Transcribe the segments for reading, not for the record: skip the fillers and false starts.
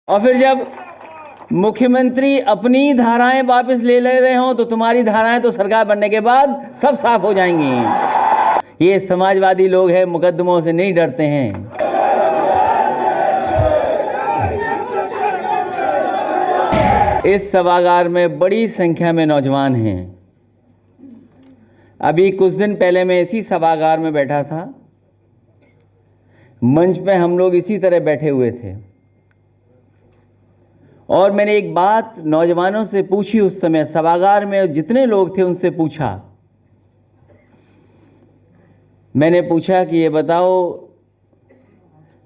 और फिर जब मुख्यमंत्री अपनी धाराएं वापस ले रहे हों तो तुम्हारी धाराएं तो सरकार बनने के बाद सब साफ हो जाएंगी। ये समाजवादी लोग हैं, मुकदमों से नहीं डरते हैं। इस सभागार में बड़ी संख्या में नौजवान हैं। अभी कुछ दिन पहले मैं इसी सभागार में बैठा था, मंच पे हम लोग इसी तरह बैठे हुए थे और मैंने एक बात नौजवानों से पूछी। उस समय सभागार में जितने लोग थे उनसे पूछा, मैंने पूछा कि ये बताओ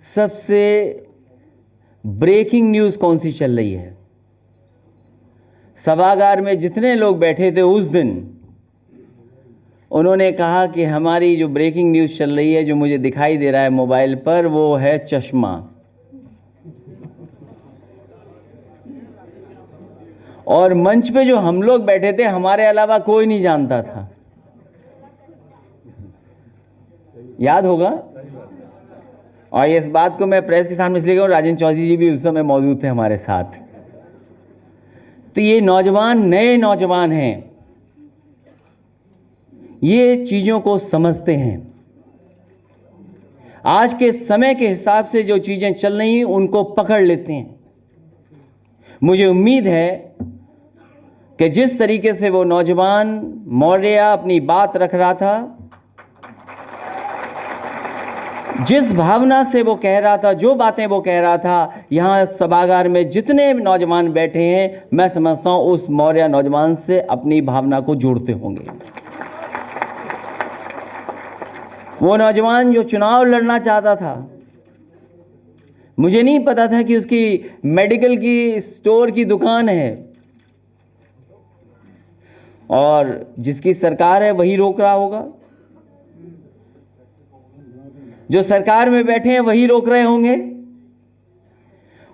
सबसे ब्रेकिंग न्यूज़ कौन सी चल रही है। सभागार में जितने लोग बैठे थे उस दिन उन्होंने कहा कि हमारी जो ब्रेकिंग न्यूज़ चल रही है, जो मुझे दिखाई दे रहा है मोबाइल पर, वो है चश्मा। और मंच पे जो हम लोग बैठे थे हमारे अलावा कोई नहीं जानता था। याद होगा। और इस बात को मैं प्रेस के सामने इसलिए कहूं, राजेंद्र चौधरी जी भी उस समय मौजूद थे हमारे साथ। तो ये नौजवान नए नौजवान हैं, ये चीज़ों को समझते हैं। आज के समय के हिसाब से जो चीज़ें चल रही हैं उनको पकड़ लेते हैं। मुझे उम्मीद है कि जिस तरीके से वो नौजवान मौर्य अपनी बात रख रहा था, जिस भावना से वो कह रहा था, जो बातें वो कह रहा था, यहाँ सभागार में जितने नौजवान बैठे हैं, मैं समझता हूँ उस मौर्य नौजवान से अपनी भावना को जोड़ते होंगे। वो नौजवान जो चुनाव लड़ना चाहता था, मुझे नहीं पता था कि उसकी मेडिकल की स्टोर की दुकान है और जिसकी सरकार है वही रोक रहा होगा। जो सरकार में बैठे हैं वही रोक रहे होंगे।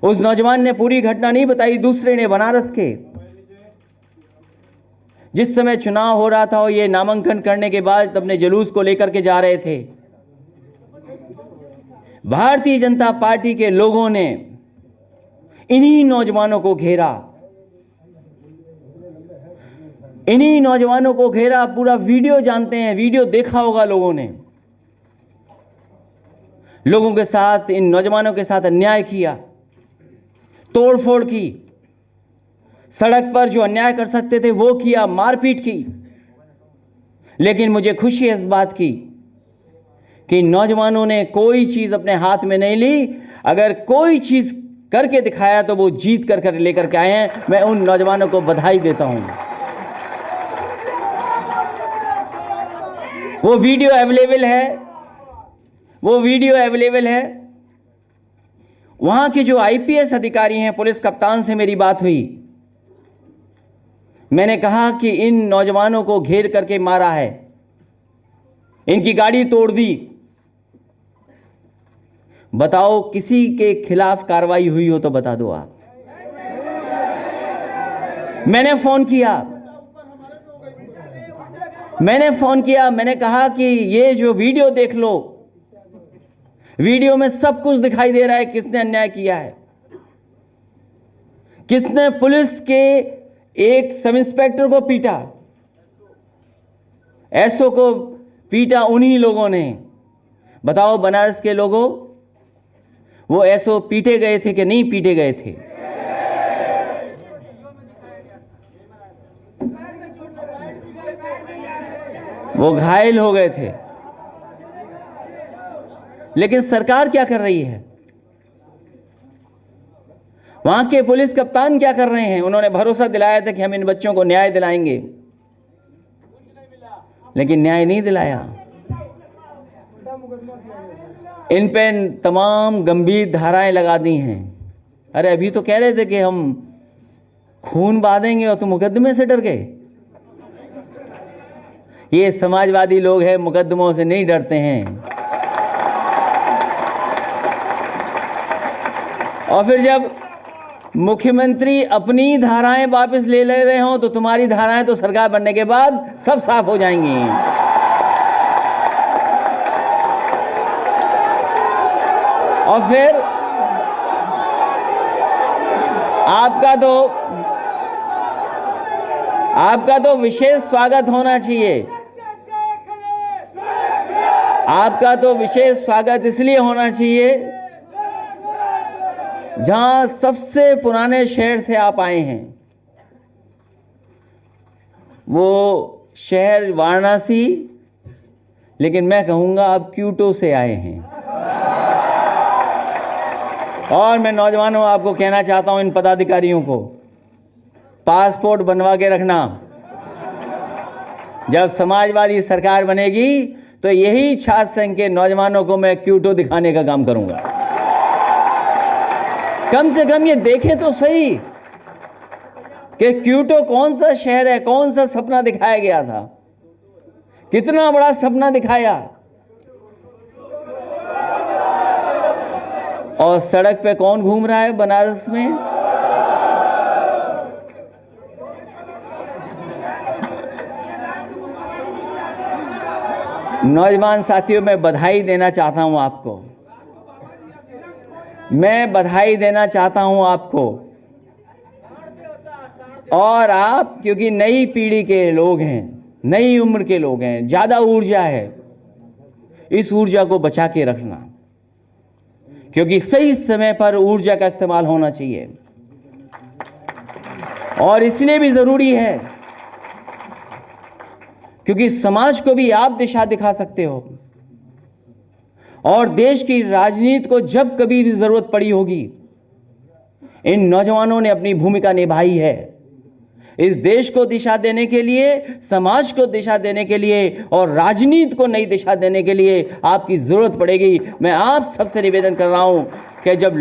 उस नौजवान ने पूरी घटना नहीं बताई, दूसरे ने बनारस के जिस समय चुनाव हो रहा था और ये नामांकन करने के बाद अपने जुलूस को लेकर के जा रहे थे, भारतीय जनता पार्टी के लोगों ने इन्हीं नौजवानों को घेरा, इन्हीं नौजवानों को घेरा। पूरा वीडियो जानते हैं, वीडियो देखा होगा लोगों ने। लोगों के साथ, इन नौजवानों के साथ अन्याय किया, तोड़फोड़ की, सड़क पर जो अन्याय कर सकते थे वो किया, मारपीट की। लेकिन मुझे खुशी है इस बात की कि नौजवानों ने कोई चीज अपने हाथ में नहीं ली। अगर कोई चीज करके दिखाया तो वो जीत कर लेकर के आए हैं। मैं उन नौजवानों को बधाई देता हूं। वो वीडियो अवेलेबल है, वो वीडियो अवेलेबल है। वहां के जो आईपीएस अधिकारी हैं, पुलिस कप्तान से मेरी बात हुई। मैंने कहा कि इन नौजवानों को घेर करके मारा है, इनकी गाड़ी तोड़ दी। बताओ किसी के खिलाफ कार्रवाई हुई हो तो बता दो आप। मैंने फोन किया, मैंने कहा कि ये जो वीडियो देख लो, वीडियो में सब कुछ दिखाई दे रहा है। किसने अन्याय किया है, किसने पुलिस के एक सब इंस्पेक्टर को पीटा, एसओ को पीटा, उन्हीं लोगों ने। बताओ बनारस के लोगों, वो एसओ पीटे गए थे कि नहीं पीटे गए थे? वो घायल हो गए थे। लेकिन सरकार क्या कर रही है? वहां के पुलिस कप्तान क्या कर रहे हैं? उन्होंने भरोसा दिलाया था कि हम इन बच्चों को न्याय दिलाएंगे, लेकिन न्याय नहीं दिलाया। इन पे तमाम गंभीर धाराएं लगा दी हैं। अरे अभी तो कह रहे थे कि हम खून बहाएंगे और तुम मुकदमे से डर गए। ये समाजवादी लोग हैं, मुकदमों से नहीं डरते हैं। और फिर जब मुख्यमंत्री अपनी धाराएं वापस ले रहे हों तो तुम्हारी धाराएं तो सरकार बनने के बाद सब साफ हो जाएंगी। और आपका तो विशेष स्वागत होना चाहिए। आपका तो विशेष स्वागत इसलिए होना चाहिए जहां सबसे पुराने शहर से आप आए हैं, वो शहर वाराणसी, लेकिन मैं कहूंगा आप क्योटो से आए हैं। और मैं नौजवानों आपको कहना चाहता हूं, इन पदाधिकारियों को पासपोर्ट बनवा के रखना। जब समाजवादी सरकार बनेगी तो यही छात्र संघ के नौजवानों को मैं क्योटो दिखाने का काम करूंगा। कम से कम ये देखें तो सही कि क्योटो कौन सा शहर है, कौन सा सपना दिखाया गया था, कितना बड़ा सपना दिखाया, और सड़क पे कौन घूम रहा है बनारस में? नौजवान साथियों, मैं बधाई देना चाहता हूं आपको, मैं बधाई देना चाहता हूं आपको। और आप क्योंकि नई पीढ़ी के लोग हैं, नई उम्र के लोग हैं, ज्यादा ऊर्जा है, इस ऊर्जा को बचा के रखना, क्योंकि सही समय पर ऊर्जा का इस्तेमाल होना चाहिए। और इसलिए भी जरूरी है क्योंकि समाज को भी आप दिशा दिखा सकते हो, और देश की राजनीति को जब कभी भी जरूरत पड़ी होगी, इन नौजवानों ने अपनी भूमिका निभाई है। इस देश को दिशा देने के लिए, समाज को दिशा देने के लिए, और राजनीति को नई दिशा देने के लिए आपकी जरूरत पड़ेगी। मैं आप सबसे निवेदन कर रहा हूं कि जब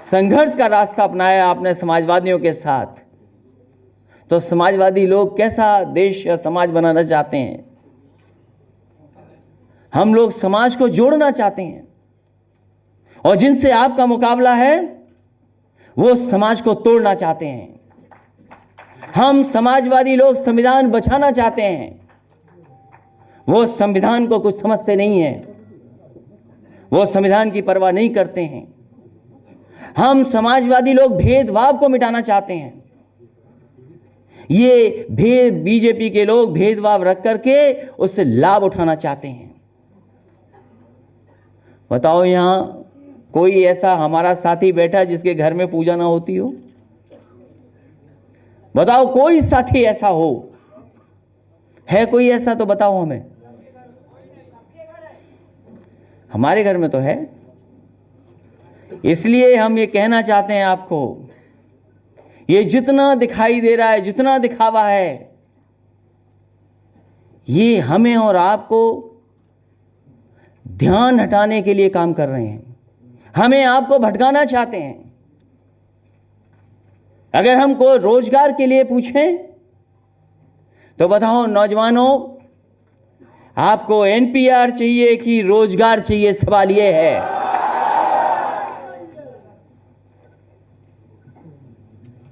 संघर्ष का रास्ता अपनाया आपने समाजवादियों के साथ, तो समाजवादी लोग कैसा देश या समाज बनाना चाहते हैं? हम लोग समाज को जोड़ना चाहते हैं, और जिनसे आपका मुकाबला है वो समाज को तोड़ना चाहते हैं। हम समाजवादी लोग संविधान बचाना चाहते हैं, वो संविधान को कुछ समझते नहीं हैं, वो संविधान की परवाह नहीं करते हैं। हम समाजवादी लोग भेदभाव को मिटाना चाहते हैं। ये बीजेपी के लोग भेदभाव रख करके उससे लाभ उठाना चाहते हैं। बताओ, यहां कोई ऐसा हमारा साथी बैठा जिसके घर में पूजा ना होती हो? बताओ, कोई साथी ऐसा हो? है कोई ऐसा? तो बताओ हमें। हमारे घर में तो है। इसलिए हम ये कहना चाहते हैं आपको, ये जितना दिखाई दे रहा है, जितना दिखावा है, ये हमें और आपको ध्यान हटाने के लिए काम कर रहे हैं। हमें आपको भटकाना चाहते हैं। अगर हमको रोजगार के लिए पूछें तो बताओ नौजवानों, आपको एनपीआर चाहिए कि रोजगार चाहिए? सवाल यह है।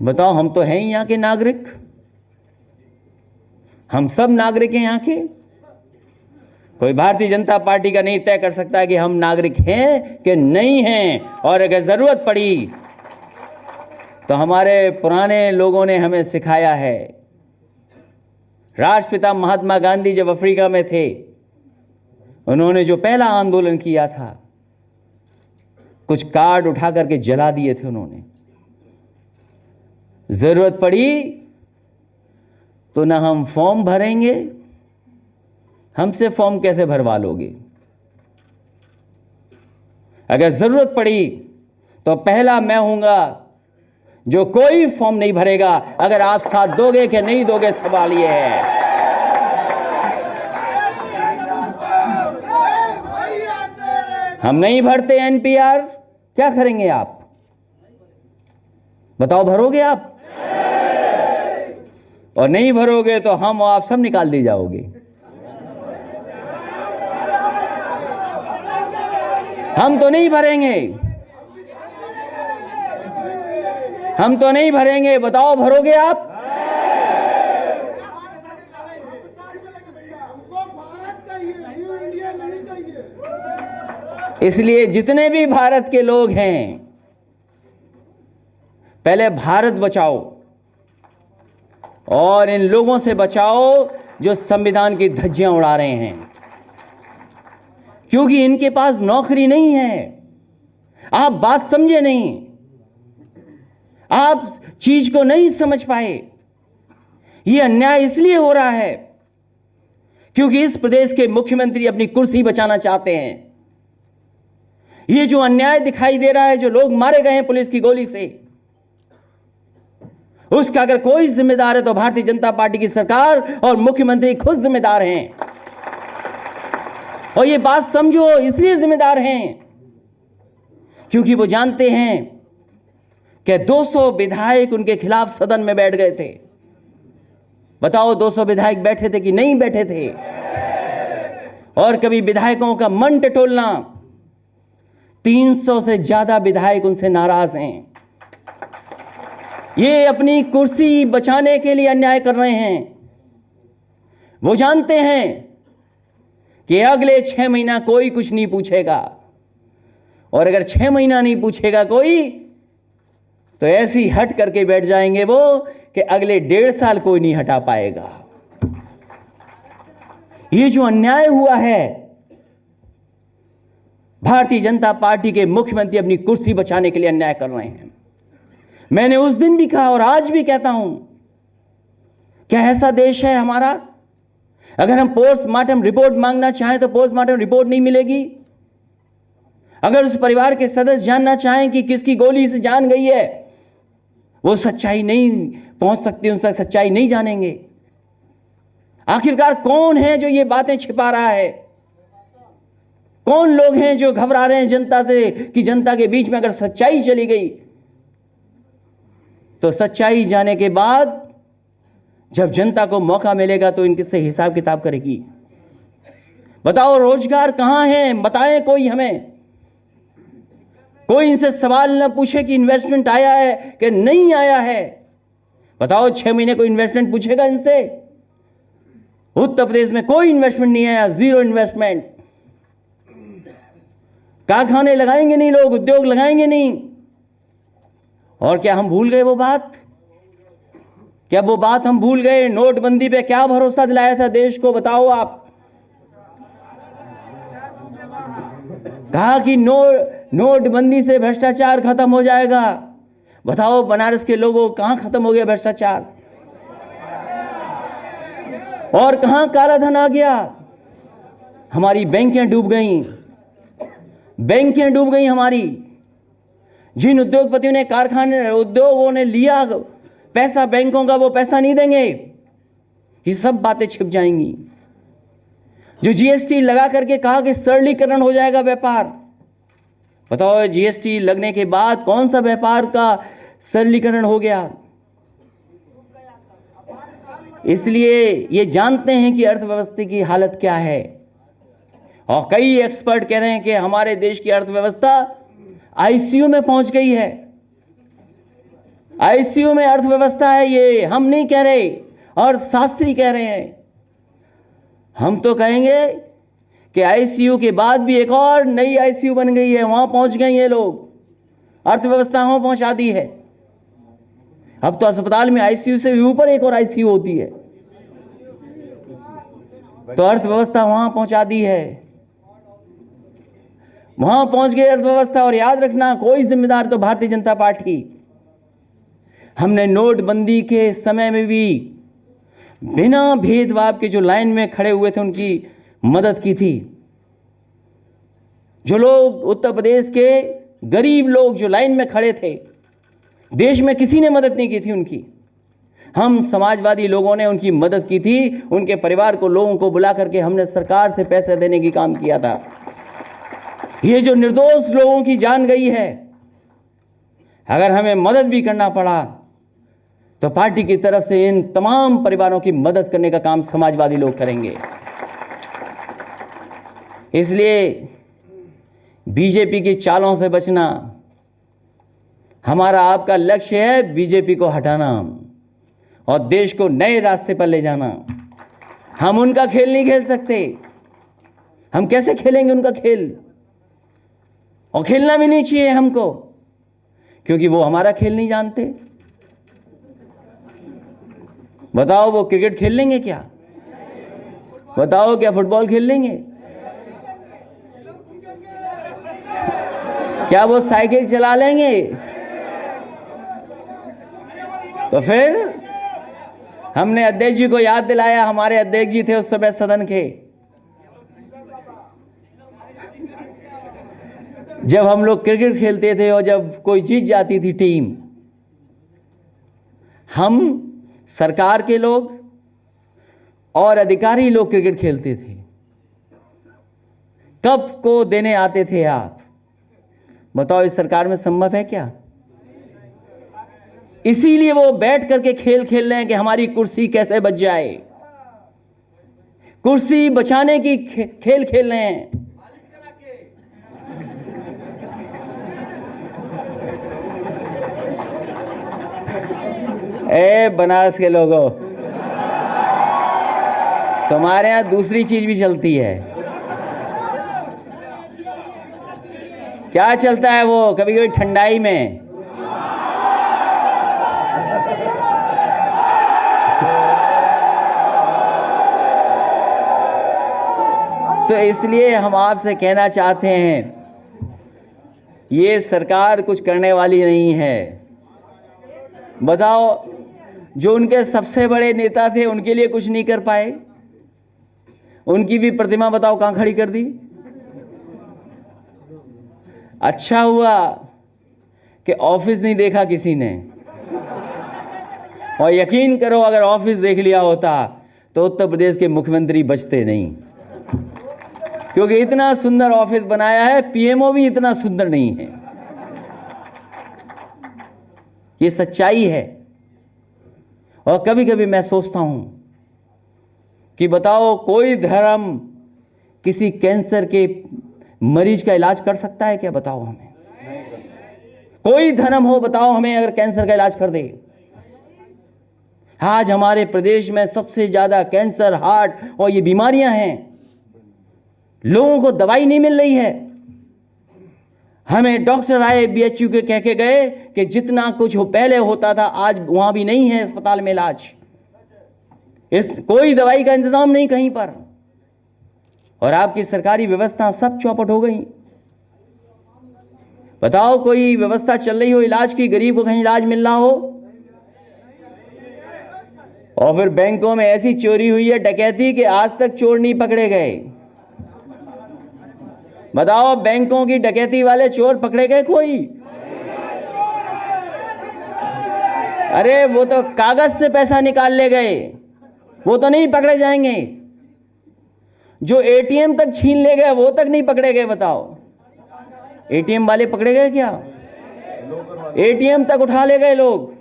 बताओ, हम तो हैं यहां के नागरिक, हम सब नागरिक हैं यहां के। कोई भारतीय जनता पार्टी का नहीं तय कर सकता कि हम नागरिक हैं कि नहीं हैं। और अगर जरूरत पड़ी तो हमारे पुराने लोगों ने हमें सिखाया है। राष्ट्रपिता महात्मा गांधी जब अफ्रीका में थे, उन्होंने जो पहला आंदोलन किया था, कुछ कार्ड उठा करके जला दिए थे उन्होंने। जरूरत पड़ी तो ना हम फॉर्म भरेंगे, हमसे फॉर्म कैसे भरवा लोगे? अगर जरूरत पड़ी तो पहला मैं हूंगा जो कोई फॉर्म नहीं भरेगा। अगर आप साथ दोगे कि नहीं दोगे, सवाल यह है। हम नहीं भरते एनपीआर, क्या करेंगे आप? बताओ, भरोगे आप? और नहीं भरोगे तो हम और आप सब निकाल दिए जाओगे। हम तो नहीं भरेंगे, हम तो नहीं भरेंगे। बताओ, भरोगे आप? इसलिए जितने भी भारत के लोग हैं, पहले भारत बचाओ और इन लोगों से बचाओ जो संविधान की धज्जियां उड़ा रहे हैं, क्योंकि इनके पास नौकरी नहीं है। आप बात समझे नहीं, आप चीज को नहीं समझ पाए। यह अन्याय इसलिए हो रहा है क्योंकि इस प्रदेश के मुख्यमंत्री अपनी कुर्सी बचाना चाहते हैं। यह जो अन्याय दिखाई दे रहा है, जो लोग मारे गए हैं पुलिस की गोली से, उसका अगर कोई जिम्मेदार है तो भारतीय जनता पार्टी की सरकार और मुख्यमंत्री खुद जिम्मेदार हैं। और ये बात समझो, इसलिए जिम्मेदार हैं क्योंकि वो जानते हैं कि 200 विधायक उनके खिलाफ सदन में बैठ गए थे। बताओ 200 विधायक बैठे थे कि नहीं बैठे थे? और कभी विधायकों का मन टटोलना, 300 से ज्यादा विधायक उनसे नाराज हैं। ये अपनी कुर्सी बचाने के लिए अन्याय कर रहे हैं। वो जानते हैं कि अगले 6 महीना कोई कुछ नहीं पूछेगा, और अगर 6 महीना नहीं पूछेगा कोई तो ऐसी हट करके बैठ जाएंगे वो कि अगले 1.5 साल कोई नहीं हटा पाएगा। ये जो अन्याय हुआ है, भारतीय जनता पार्टी के मुख्यमंत्री अपनी कुर्सी बचाने के लिए अन्याय कर रहे हैं। मैंने उस दिन भी कहा और आज भी कहता हूं, क्या ऐसा देश है हमारा? अगर हम पोस्टमार्टम रिपोर्ट मांगना चाहें तो पोस्टमार्टम रिपोर्ट नहीं मिलेगी। अगर उस परिवार के सदस्य जानना चाहें कि किसकी गोली से जान गई है, वो सच्चाई नहीं पहुंच सकती, उनसे सच्चाई नहीं जानेंगे। आखिरकार कौन है जो ये बातें छिपा रहा है? कौन लोग हैं जो घबरा रहे हैं जनता से कि जनता के बीच में अगर सच्चाई चली गई तो सच्चाई जाने के बाद जब जनता को मौका मिलेगा तो इनसे हिसाब किताब करेगी। बताओ रोजगार कहां है? बताएं कोई हमें। कोई इनसे सवाल न पूछे कि इन्वेस्टमेंट आया है कि नहीं आया है। बताओ 6 महीने कोई इन्वेस्टमेंट पूछेगा इनसे? उत्तर प्रदेश में कोई इन्वेस्टमेंट नहीं आया, 0 इन्वेस्टमेंट। कारखाने लगाएंगे नहीं लोग, उद्योग लगाएंगे नहीं। और क्या हम भूल गए वो बात? क्या वो बात हम भूल गए? नोटबंदी पे क्या भरोसा दिलाया था देश को? बताओ आप। कहा कि नोटबंदी से भ्रष्टाचार खत्म हो जाएगा। बताओ बनारस के लोगों कहां खत्म हो गया भ्रष्टाचार? और कहां काला धन आ गया? हमारी बैंकें डूब गईं, बैंकें डूब गई हमारी। जिन उद्योगपतियों ने, कारखाने, उद्योगों ने लिया पैसा बैंकों का, वो पैसा नहीं देंगे। ये सब बातें छिप जाएंगी। जो जीएसटी लगा करके कहा कि सरलीकरण हो जाएगा व्यापार, बताओ जीएसटी लगने के बाद कौन सा व्यापार का सरलीकरण हो गया? इसलिए ये जानते हैं कि अर्थव्यवस्था की हालत क्या है। और कई एक्सपर्ट कह रहे हैं कि हमारे देश की अर्थव्यवस्था आईसीयू में पहुंच गई है। आईसीयू में अर्थव्यवस्था है, ये हम नहीं कह रहे और शास्त्री कह रहे हैं। हम तो कहेंगे कि आईसीयू के बाद भी एक और नई आईसीयू बन गई है, वहां पहुंच गए ये लोग, अर्थव्यवस्था वहां पहुंचा दी है। अब तो अस्पताल में आईसीयू से भी ऊपर एक और आईसीयू होती है, तो अर्थव्यवस्था वहां पहुंचा दी है, वहां पहुंच गई अर्थव्यवस्था। और याद रखना, कोई जिम्मेदार तो भारतीय जनता पार्टी। हमने नोटबंदी के समय में भी बिना भेदभाव के जो लाइन में खड़े हुए थे उनकी मदद की थी। जो लोग उत्तर प्रदेश के गरीब लोग जो लाइन में खड़े थे, देश में किसी ने मदद नहीं की थी उनकी। हम समाजवादी लोगों ने उनकी मदद की थी। उनके परिवार को, लोगों को बुला करके हमने सरकार से पैसे देने की काम किया था। ये जो निर्दोष लोगों की जान गई है, अगर हमें मदद भी करना पड़ा तो पार्टी की तरफ से इन तमाम परिवारों की मदद करने का काम समाजवादी लोग करेंगे। इसलिए बीजेपी की चालों से बचना हमारा, आपका लक्ष्य है। बीजेपी को हटाना और देश को नए रास्ते पर ले जाना। हम उनका खेल नहीं खेल सकते। हम कैसे खेलेंगे उनका खेल? और खेलना भी नहीं चाहिए हमको, क्योंकि वो हमारा खेल नहीं जानते। बताओ वो क्रिकेट खेल लेंगे क्या? बताओ क्या फुटबॉल खेल लेंगे? क्या वो साइकिल चला लेंगे? तो फिर हमने अध्यक्ष जी को याद दिलाया, हमारे अध्यक्ष जी थे उस समय सदन के, जब हम लोग क्रिकेट खेलते थे और जब कोई जीत जाती थी टीम, हम सरकार के लोग और अधिकारी लोग क्रिकेट खेलते थे। कप को देने आते थे आप। बताओ इस सरकार में संभव है क्या? इसीलिए वो बैठ करके खेल खेल रहे हैं कि हमारी कुर्सी कैसे बच जाए, कुर्सी बचाने की खेल खेल रहे हैं। ए बनारस के लोगों, तुम्हारे यहां दूसरी चीज भी चलती है। क्या चलता है वो? कभी कभी ठंडाई में तो इसलिए हम आपसे कहना चाहते हैं, ये सरकार कुछ करने वाली नहीं है। बताओ जो उनके सबसे बड़े नेता थे उनके लिए कुछ नहीं कर पाए, उनकी भी प्रतिमा बताओ कहां खड़ी कर दी। अच्छा हुआ कि ऑफिस नहीं देखा किसी ने, और यकीन करो अगर ऑफिस देख लिया होता तो उत्तर प्रदेश के मुख्यमंत्री बचते नहीं, क्योंकि इतना सुंदर ऑफिस बनाया है, पीएमओ भी इतना सुंदर नहीं है। ये सच्चाई है। और कभी कभी मैं सोचता हूं कि बताओ कोई धर्म किसी कैंसर के मरीज का इलाज कर सकता है क्या? बताओ हमें, कोई धर्म हो बताओ हमें अगर कैंसर का इलाज कर दे। आज हमारे प्रदेश में सबसे ज्यादा कैंसर, हार्ट और ये बीमारियां हैं, लोगों को दवाई नहीं मिल रही है। हमें डॉक्टर आए बीएचयू के कह के गए कि जितना कुछ पहले होता था आज वहां भी नहीं है अस्पताल में इलाज, कोई दवाई का इंतजाम नहीं कहीं पर, और आपकी सरकारी व्यवस्था सब चौपट हो गई। बताओ कोई व्यवस्था चल रही हो इलाज की, गरीब को कहीं इलाज मिल रहा हो? और फिर बैंकों में ऐसी चोरी हुई है, डकैती, कि आज तक चोर नहीं पकड़े गए। बताओ बैंकों की डकैती वाले चोर पकड़े गए कोई? अरे वो तो कागज से पैसा निकाल ले गए, वो तो नहीं पकड़े जाएंगे। जो एटीएम तक छीन ले गए वो तक नहीं पकड़े गए। बताओ एटीएम वाले पकड़े गए क्या? एटीएम तक उठा ले गए लोग।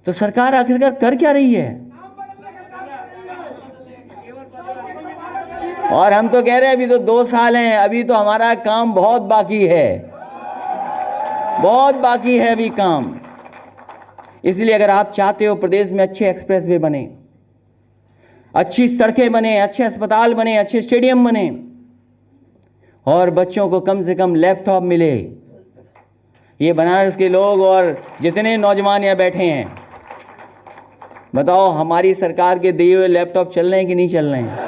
तो सरकार आखिरकार कर क्या रही है? और हम तो कह रहे हैं अभी तो 2 साल हैं, अभी तो हमारा काम बहुत बाकी है, बहुत बाकी है अभी काम। इसलिए अगर आप चाहते हो प्रदेश में अच्छे एक्सप्रेसवे बने, अच्छी सड़कें बने, अच्छे अस्पताल बने, अच्छे स्टेडियम बने, और बच्चों को कम से कम लैपटॉप मिले, ये बनारस के लोग और जितने नौजवान यहाँ बैठे हैं, बताओ हमारी सरकार के दिए हुए लैपटॉप चल रहे हैं कि नहीं चल रहे हैं?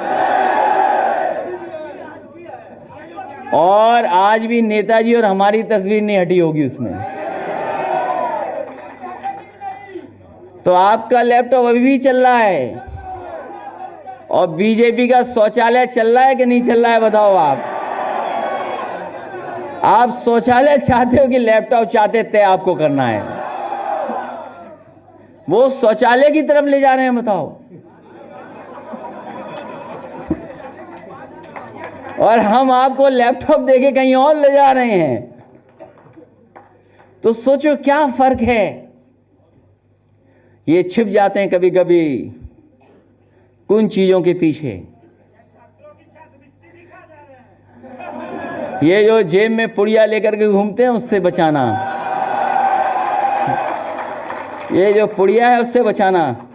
और आज भी नेताजी और हमारी तस्वीर नहीं हटी होगी उसमें। तो आपका लैपटॉप अभी भी चल रहा है, और बीजेपी का शौचालय चल रहा है कि नहीं चल रहा है? बताओ आप शौचालय चाहते हो कि लैपटॉप चाहते तय आपको करना है? वो शौचालय की तरफ ले जा रहे हैं। बताओ, और हम आपको लैपटॉप देके कहीं और ले जा रहे हैं। तो सोचो क्या फर्क है। ये छिप जाते हैं कभी कभी कुछ चीजों के पीछे। ये जो जेब में पुड़िया लेकर के घूमते हैं उससे बचाना, ये जो पुड़िया है उससे बचाना।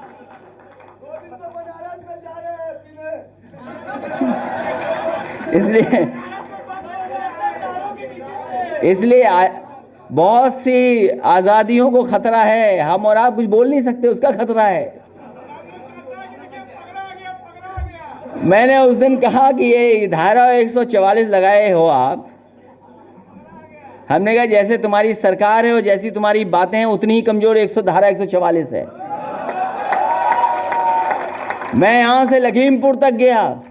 इसलिए बहुत सी आज़ादियों को खतरा है, हम और आप कुछ बोल नहीं सकते, उसका खतरा है। मैंने उस दिन कहा कि ये धारा 144 लगाए हो आप, हमने कहा जैसे तुम्हारी सरकार है और जैसी तुम्हारी बातें हैं उतनी ही कमजोर धारा 144 है। मैं यहां से लखीमपुर तक गया,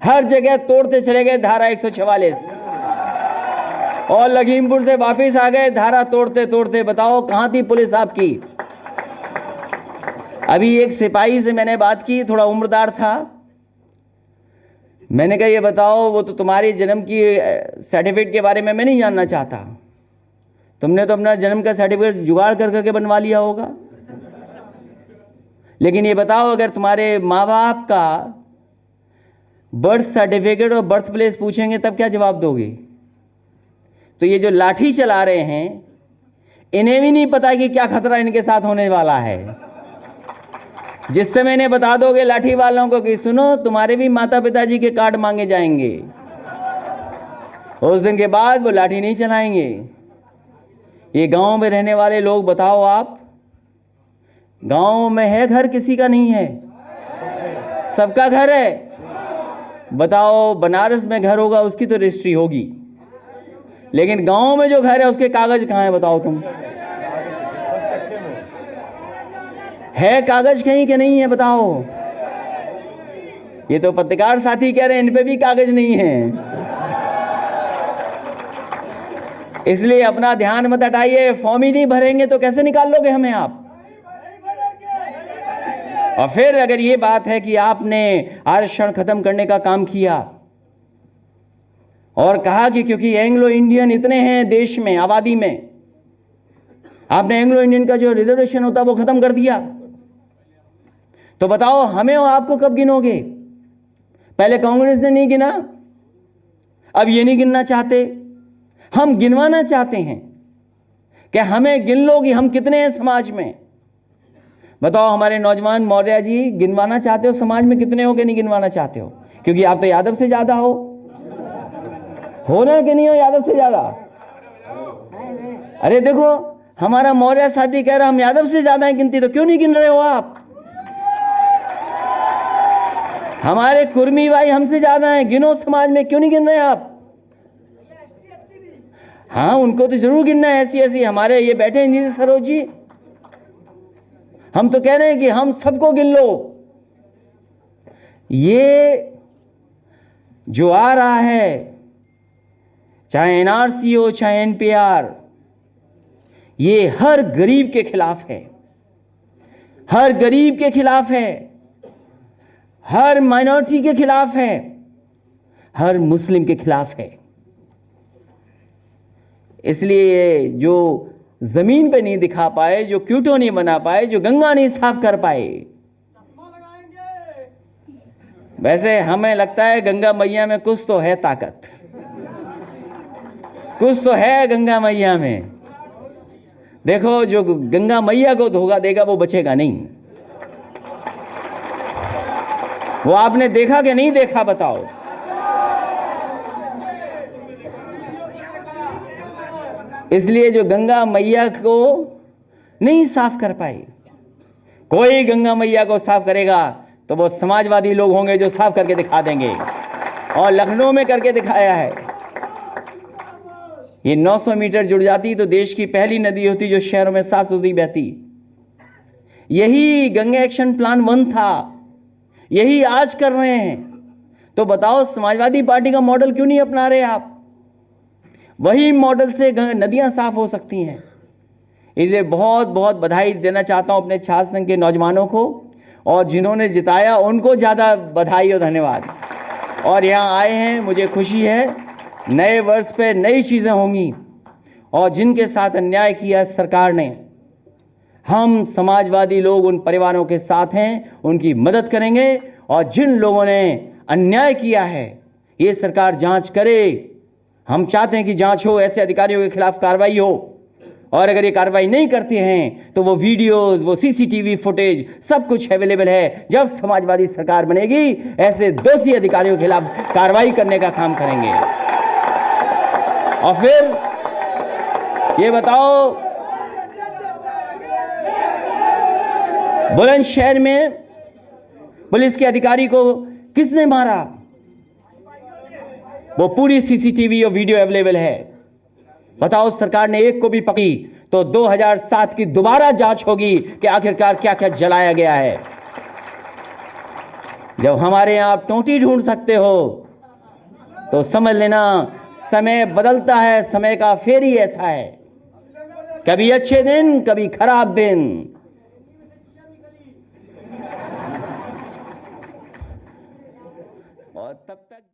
हर जगह तोड़ते चले गए धारा 144, और लखीमपुर से वापस आ गए धारा तोड़ते तोड़ते। बताओ कहां थी पुलिस आपकी? अभी एक सिपाही से मैंने बात की, थोड़ा उम्रदार था। मैंने कहा ये बताओ, वो तो तुम्हारी जन्म की सर्टिफिकेट के बारे में मैं नहीं जानना चाहता, तुमने तो अपना जन्म का सर्टिफिकेट जुगाड़ कर करके बनवा लिया होगा, लेकिन ये बताओ अगर तुम्हारे माँ बाप का बर्थ सर्टिफिकेट और बर्थ प्लेस पूछेंगे तब क्या जवाब दोगे? तो ये जो लाठी चला रहे हैं, इन्हें भी नहीं पता कि क्या खतरा इनके साथ होने वाला है। जिस समय इन्हें बता दोगे लाठी वालों को कि सुनो तुम्हारे भी माता पिताजी के कार्ड मांगे जाएंगे, उस दिन के बाद वो लाठी नहीं चलाएंगे। ये गांव में रहने वाले लोग बताओ, आप गांव में है घर किसी का नहीं है? सबका घर है। बताओ बनारस में घर होगा उसकी तो रजिस्ट्री होगी, लेकिन गांव में जो घर है उसके कागज कहाँ है? बताओ तुम, है कागज कहीं के नहीं है? बताओ। ये तो पत्रकार साथी कह रहे हैं इन पे भी कागज नहीं है। इसलिए अपना ध्यान मत हटाइए, फॉर्म ही नहीं भरेंगे तो कैसे निकाल लोगे हमें आप? और फिर अगर ये बात है कि आपने आरक्षण खत्म करने का काम किया और कहा कि क्योंकि एंग्लो इंडियन इतने हैं देश में, आबादी में, आपने एंग्लो इंडियन का जो रिजर्वेशन होता वो खत्म कर दिया, तो बताओ हमें और आपको कब गिनोगे? पहले कांग्रेस ने नहीं गिना, अब ये नहीं गिनना चाहते, हम गिनवाना चाहते हैं कि हमें गिन लो कि हम कितने हैं समाज में। बताओ हमारे नौजवान मौर्य जी, गिनवाना चाहते हो समाज में कितने हो कि नहीं गिनवाना चाहते हो? क्योंकि आप तो यादव से ज्यादा हो ना कि नहीं हो? यादव से ज्यादा। अरे देखो हमारा मौर्य साथी कह रहा हम यादव से ज्यादा है गिनती, तो क्यों नहीं गिन रहे हो आप? हमारे कुर्मी भाई हमसे ज्यादा हैं, गिनो समाज में, क्यों नहीं गिन रहे आप? हाँ उनको तो जरूर गिनना है, ऐसी ऐसी हमारे ये बैठे इंजीनियर सरोज जी, हम तो कह रहे हैं कि हम सबको गिन लो। ये जो आ रहा है, चाहे एनआरसी हो चाहे एनपीआर, ये हर गरीब के खिलाफ है, हर गरीब के खिलाफ है, हर माइनॉरिटी के खिलाफ है, हर मुस्लिम के खिलाफ है। इसलिए जो जमीन पे नहीं दिखा पाए, जो क्यूटो नहीं बना पाए, जो गंगा नहीं साफ कर पाए, वैसे हमें लगता है गंगा मैया में कुछ तो है ताकत, कुछ तो है गंगा मैया में। देखो जो गंगा मैया को धोखा देगा वो बचेगा नहीं। वो आपने देखा कि नहीं देखा? बताओ। इसलिए जो गंगा मैया को नहीं साफ कर पाई, कोई गंगा मैया को साफ करेगा तो वो समाजवादी लोग होंगे जो साफ करके दिखा देंगे, और लखनऊ में करके दिखाया है। ये 900 मीटर जुड़ जाती तो देश की पहली नदी होती जो शहरों में साफ सुथरी बहती। यही गंगा एक्शन प्लान 1 था, यही आज कर रहे हैं। तो बताओ समाजवादी पार्टी का मॉडल क्यों नहीं अपना रहे आप? वही मॉडल से नदियां साफ हो सकती हैं। इसलिए बहुत बहुत बधाई देना चाहता हूं अपने छात्र संघ के नौजवानों को, और जिन्होंने जिताया उनको ज़्यादा बधाई और धन्यवाद। और यहाँ आए हैं, मुझे खुशी है, नए वर्ष पे नई चीज़ें होंगी, और जिनके साथ अन्याय किया सरकार ने, हम समाजवादी लोग उन परिवारों के साथ हैं, उनकी मदद करेंगे। और जिन लोगों ने अन्याय किया है ये सरकार जांच करे। हम चाहते हैं कि जांच हो, ऐसे अधिकारियों के खिलाफ कार्रवाई हो, और अगर ये कार्रवाई नहीं करते हैं तो वो वीडियोस, वो सीसीटीवी फुटेज सब कुछ अवेलेबल है। जब समाजवादी सरकार बनेगी ऐसे दोषी अधिकारियों के खिलाफ कार्रवाई करने का काम करेंगे। और फिर ये बताओ, बुलंदशहर में पुलिस के अधिकारी को किसने मारा? वो पूरी सीसीटीवी और वीडियो अवेलेबल है। बताओ, सरकार ने एक को भी पकड़ी तो 2007 की दोबारा जांच होगी कि आखिरकार क्या क्या जलाया गया है। जब हमारे यहां आप टोंटी ढूंढ सकते हो तो समझ लेना समय बदलता है, समय का फेर ही ऐसा है, कभी अच्छे दिन कभी खराब दिन।